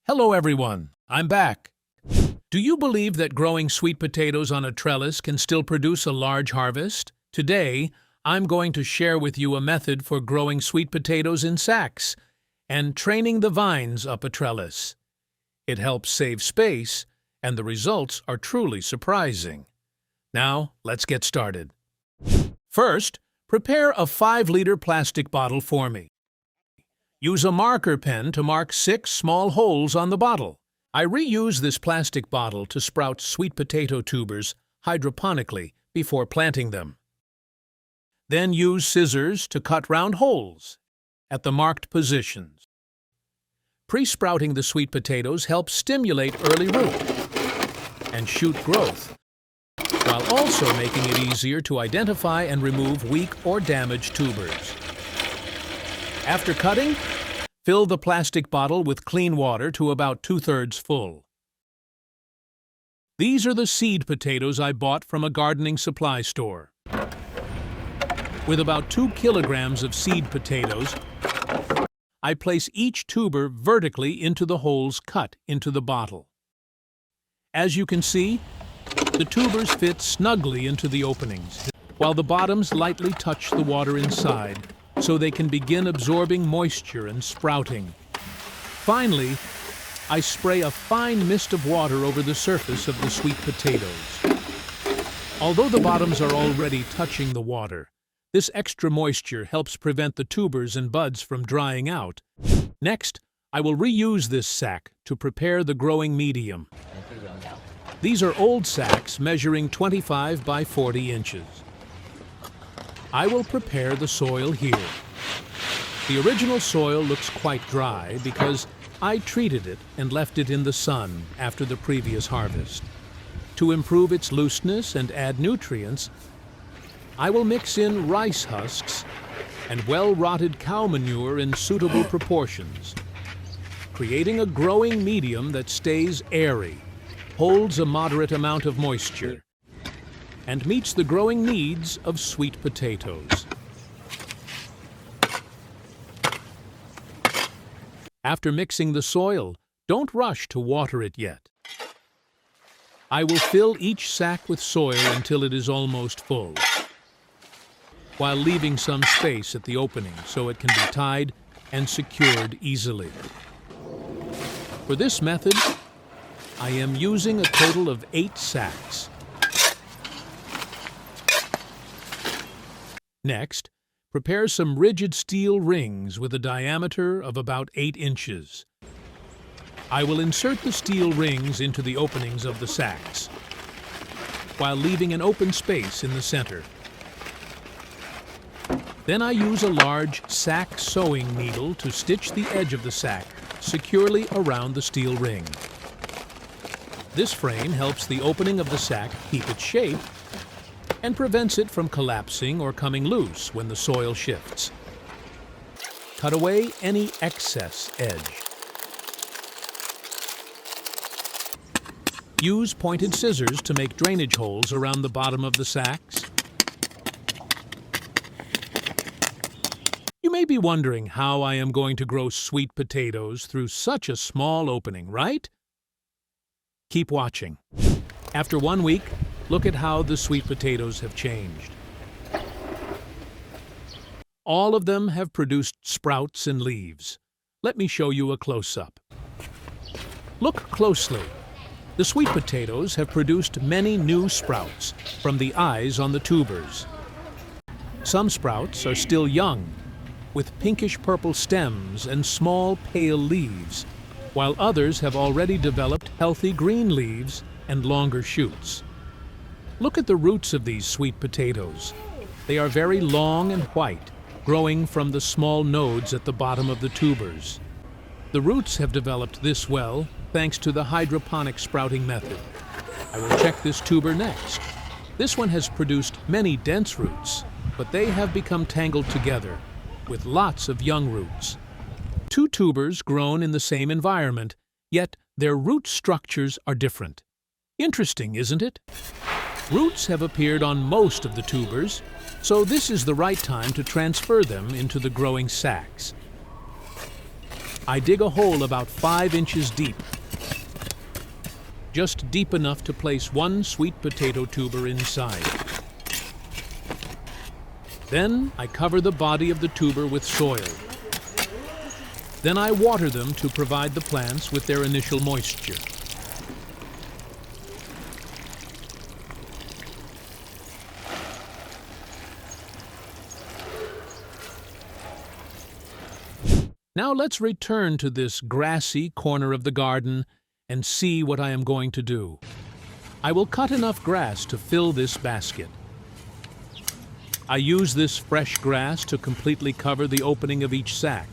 Hello everyone, I'm back. Do you believe that growing sweet potatoes on a trellis can still produce a large harvest? Today, I'm going to share with you a method for growing sweet potatoes in sacks and training the vines up a trellis. It helps save space, and the results are truly surprising. Now, let's get started. First, prepare a 5-liter plastic bottle for me. Use a marker pen to mark 6 small holes on the bottle. I reuse this plastic bottle to sprout sweet potato tubers hydroponically before planting them. Then use scissors to cut round holes at the marked positions. Pre-sprouting the sweet potatoes helps stimulate early root and shoot growth, while also making it easier to identify and remove weak or damaged tubers. After cutting, fill the plastic bottle with clean water to about 2/3 full. These are the seed potatoes I bought from a gardening supply store. With about 2 kilograms of seed potatoes, I place each tuber vertically into the holes cut into the bottle. As you can see, the tubers fit snugly into the openings, while the bottoms lightly touch the water inside, so they can begin absorbing moisture and sprouting. Finally, I spray a fine mist of water over the surface of the sweet potatoes. Although the bottoms are already touching the water, this extra moisture helps prevent the tubers and buds from drying out. Next, I will reuse this sack to prepare the growing medium. These are old sacks measuring 25 by 40 inches. I will prepare the soil here. The original soil looks quite dry because I treated it and left it in the sun after the previous harvest. To improve its looseness and add nutrients, I will mix in rice husks and well-rotted cow manure in suitable proportions, creating a growing medium that stays airy, holds a moderate amount of moisture, and meets the growing needs of sweet potatoes. After mixing the soil, don't rush to water it yet. I will fill each sack with soil until it is almost full, while leaving some space at the opening so it can be tied and secured easily. For this method, I am using a total of 8 sacks. Next, prepare some rigid steel rings with a diameter of about 8 inches. I will insert the steel rings into the openings of the sacks, while leaving an open space in the center. Then I use a large sack sewing needle to stitch the edge of the sack securely around the steel ring. This frame helps the opening of the sack keep its shape and prevents it from collapsing or coming loose when the soil shifts. Cut away any excess edge. Use pointed scissors to make drainage holes around the bottom of the sacks. You may be wondering how I am going to grow sweet potatoes through such a small opening, right? Keep watching. After 1 week, look at how the sweet potatoes have changed. All of them have produced sprouts and leaves. Let me show you a close-up. Look closely. The sweet potatoes have produced many new sprouts from the eyes on the tubers. Some sprouts are still young, with pinkish-purple stems and small pale leaves, while others have already developed healthy green leaves and longer shoots. Look at the roots of these sweet potatoes. They are very long and white, growing from the small nodes at the bottom of the tubers. The roots have developed this well thanks to the hydroponic sprouting method. I will check this tuber next. This one has produced many dense roots, but they have become tangled together with lots of young roots. 2 tubers grown in the same environment, yet their root structures are different. Interesting, isn't it? Roots have appeared on most of the tubers, so this is the right time to transfer them into the growing sacks. I dig a hole about 5 inches deep, just deep enough to place one sweet potato tuber inside. Then I cover the body of the tuber with soil. Then I water them to provide the plants with their initial moisture. Now let's return to this grassy corner of the garden and see what I am going to do. I will cut enough grass to fill this basket. I use this fresh grass to completely cover the opening of each sack.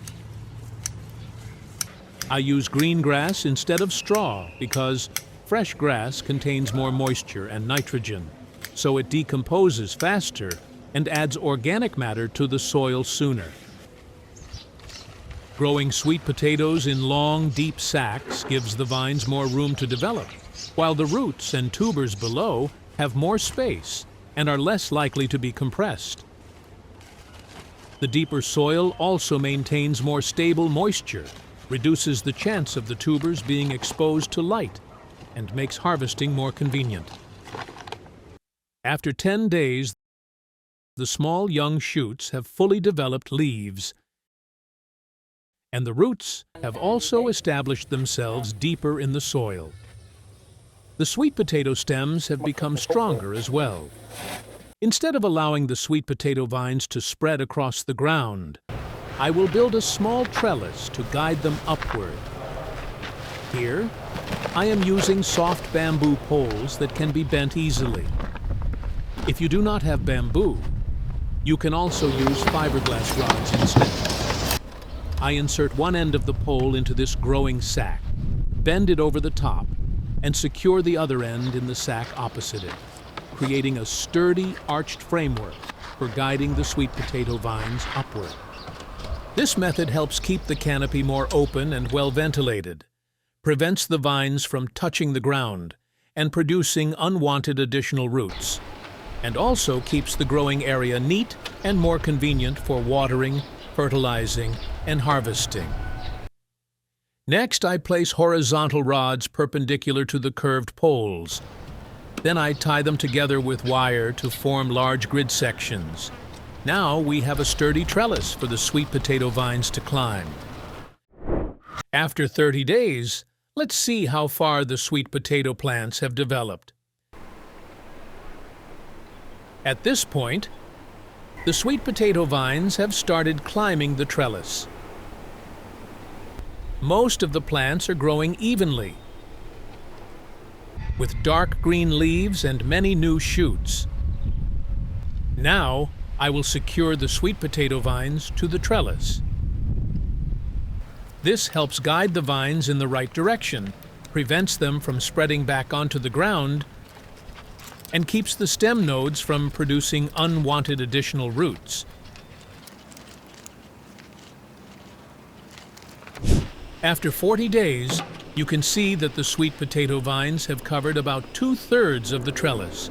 I use green grass instead of straw because fresh grass contains more moisture and nitrogen, so it decomposes faster and adds organic matter to the soil sooner. Growing sweet potatoes in long, deep sacks gives the vines more room to develop, while the roots and tubers below have more space and are less likely to be compressed. The deeper soil also maintains more stable moisture, reduces the chance of the tubers being exposed to light, and makes harvesting more convenient. After 10 days, the small young shoots have fully developed leaves, and the roots have also established themselves deeper in the soil. The sweet potato stems have become stronger as well. Instead of allowing the sweet potato vines to spread across the ground, I will build a small trellis to guide them upward. Here, I am using soft bamboo poles that can be bent easily. If you do not have bamboo, you can also use fiberglass rods instead. I insert one end of the pole into this growing sack, bend it over the top, and secure the other end in the sack opposite it, creating a sturdy, arched framework for guiding the sweet potato vines upward. This method helps keep the canopy more open and well ventilated, prevents the vines from touching the ground and producing unwanted additional roots, and also keeps the growing area neat and more convenient for watering, fertilizing, and harvesting. Next, I place horizontal rods perpendicular to the curved poles. Then I tie them together with wire to form large grid sections. Now we have a sturdy trellis for the sweet potato vines to climb. After 30 days, let's see how far the sweet potato plants have developed. At this point, the sweet potato vines have started climbing the trellis. Most of the plants are growing evenly, with dark green leaves and many new shoots. Now, I will secure the sweet potato vines to the trellis. This helps guide the vines in the right direction, prevents them from spreading back onto the ground, and keeps the stem nodes from producing unwanted additional roots. After 40 days, you can see that the sweet potato vines have covered about 2/3 of the trellis.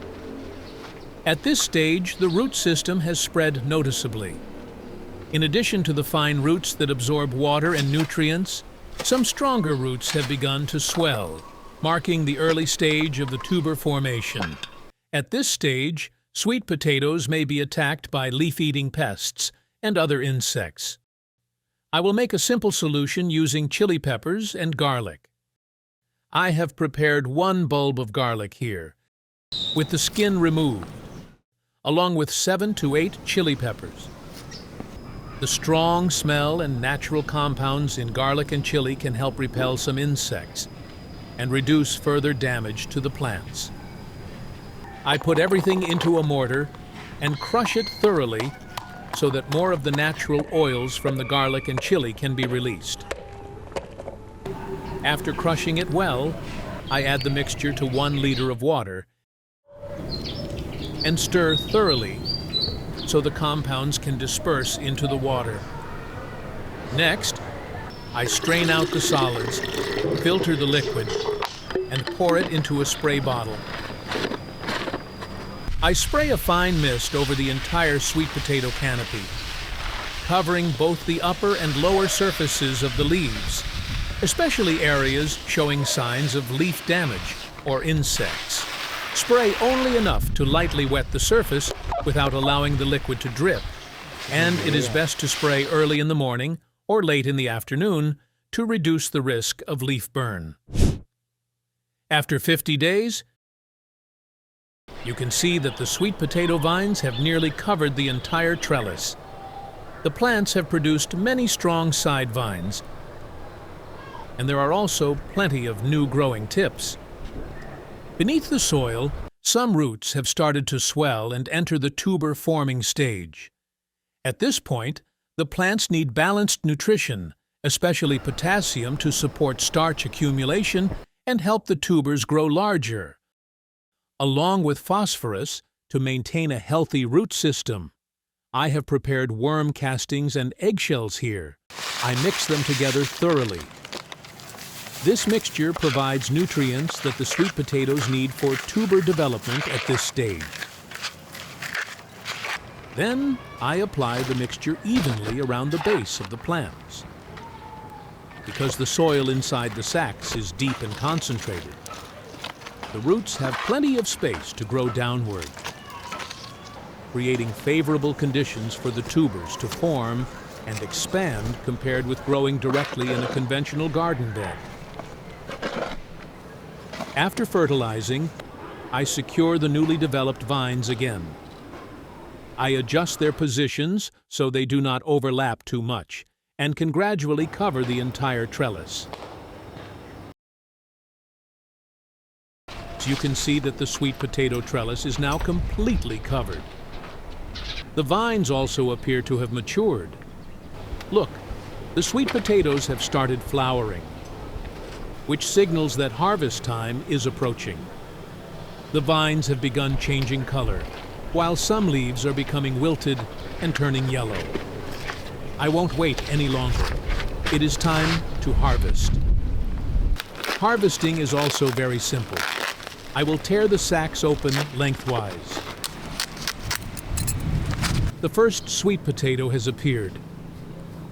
At this stage, the root system has spread noticeably. In addition to the fine roots that absorb water and nutrients, some stronger roots have begun to swell, marking the early stage of the tuber formation. At this stage, sweet potatoes may be attacked by leaf-eating pests and other insects. I will make a simple solution using chili peppers and garlic. I have prepared 1 bulb of garlic here, with the skin removed, along with 7 to 8 chili peppers. The strong smell and natural compounds in garlic and chili can help repel some insects and reduce further damage to the plants. I put everything into a mortar and crush it thoroughly so that more of the natural oils from the garlic and chili can be released. After crushing it well, I add the mixture to 1 liter of water and stir thoroughly so the compounds can disperse into the water. Next, I strain out the solids, filter the liquid, and pour it into a spray bottle. I spray a fine mist over the entire sweet potato canopy. covering both the upper and lower surfaces of the leaves, especially areas showing signs of leaf damage or insects. Spray only enough to lightly wet the surface without allowing the liquid to drip, and it is best to spray early in the morning or late in the afternoon to reduce the risk of leaf burn. After 50 days, you can see that the sweet potato vines have nearly covered the entire trellis. The plants have produced many strong side vines, and there are also plenty of new growing tips. Beneath the soil, some roots have started to swell and enter the tuber forming stage. At this point, the plants need balanced nutrition, especially potassium, to support starch accumulation and help the tubers grow larger, along with phosphorus to maintain a healthy root system. I have prepared worm castings and eggshells here. I mix them together thoroughly. This mixture provides nutrients that the sweet potatoes need for tuber development at this stage. Then I apply the mixture evenly around the base of the plants. Because the soil inside the sacks is deep and concentrated, the roots have plenty of space to grow downward, creating favorable conditions for the tubers to form and expand compared with growing directly in a conventional garden bed. After fertilizing, I secure the newly developed vines again. I adjust their positions so they do not overlap too much and can gradually cover the entire trellis. You can see that the sweet potato trellis is now completely covered. The vines also appear to have matured. Look, the sweet potatoes have started flowering, which signals that harvest time is approaching. The vines have begun changing color, while some leaves are becoming wilted and turning yellow. I won't wait any longer. It is time to harvest. Harvesting is also very simple. I will tear the sacks open lengthwise. The first sweet potato has appeared.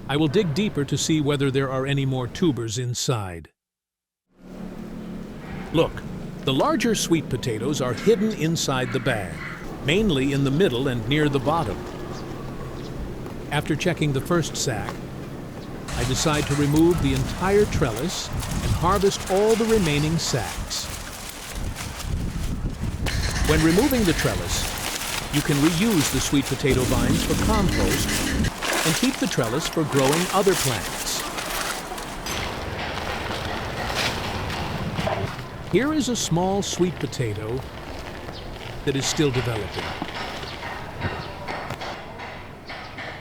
I will dig deeper to see whether there are any more tubers inside. Look, the larger sweet potatoes are hidden inside the bag, mainly in the middle and near the bottom. After checking the first sack, I decide to remove the entire trellis and harvest all the remaining sacks. When removing the trellis, you can reuse the sweet potato vines for compost and keep the trellis for growing other plants. Here is a small sweet potato that is still developing.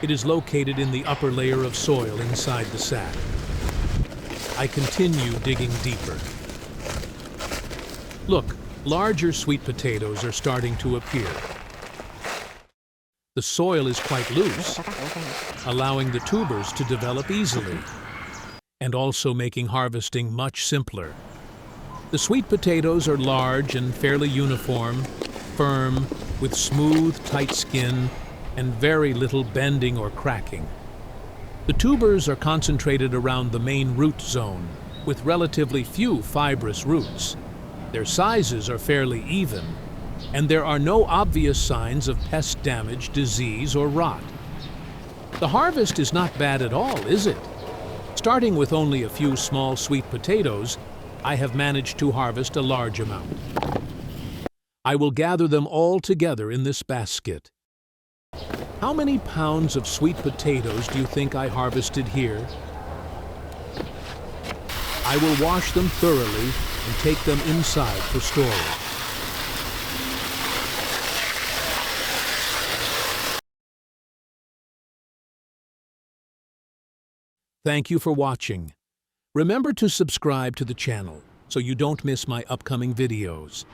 It is located in the upper layer of soil inside the sack. I continue digging deeper. Look, larger sweet potatoes are starting to appear. The soil is quite loose, allowing the tubers to develop easily, and also making harvesting much simpler. The sweet potatoes are large and fairly uniform, firm, with smooth, tight skin, and very little bending or cracking. The tubers are concentrated around the main root zone, with relatively few fibrous roots. Their sizes are fairly even, and there are no obvious signs of pest damage, disease, or rot. The harvest is not bad at all, is it? Starting with only a few small sweet potatoes, I have managed to harvest a large amount. I will gather them all together in this basket. How many pounds of sweet potatoes do you think I harvested here? I will wash them thoroughly and take them inside for storage. Thank you for watching. Remember to subscribe to the channel so you don't miss my upcoming videos.